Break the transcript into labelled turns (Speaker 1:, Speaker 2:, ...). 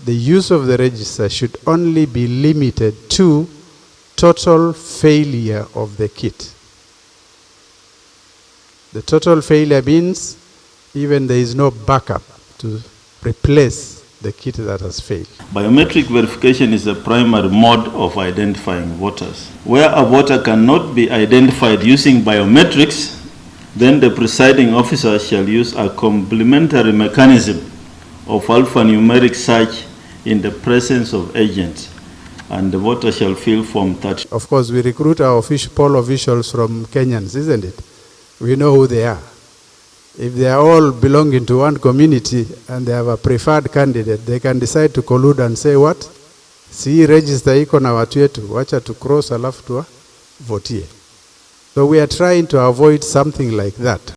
Speaker 1: the use of the register should only be limited to total failure of the kit. The total failure means even there is no backup to replace the kit that has failed.
Speaker 2: Biometric verification is the primary mode of identifying voters. Where a voter cannot be identified using biometrics, then the presiding officer shall use a complementary mechanism of alphanumeric search in the presence of agents, and the voter shall fill Form 30.
Speaker 1: Of course, we recruit our poll officials from Kenyans, isn't it? We know who they are. If they are all belonging to one community and they have a preferred candidate, they can decide to collude and say what? Si register iko na watu yetu, wacha to cross alafu tuwa votie. So we are trying to avoid something like that.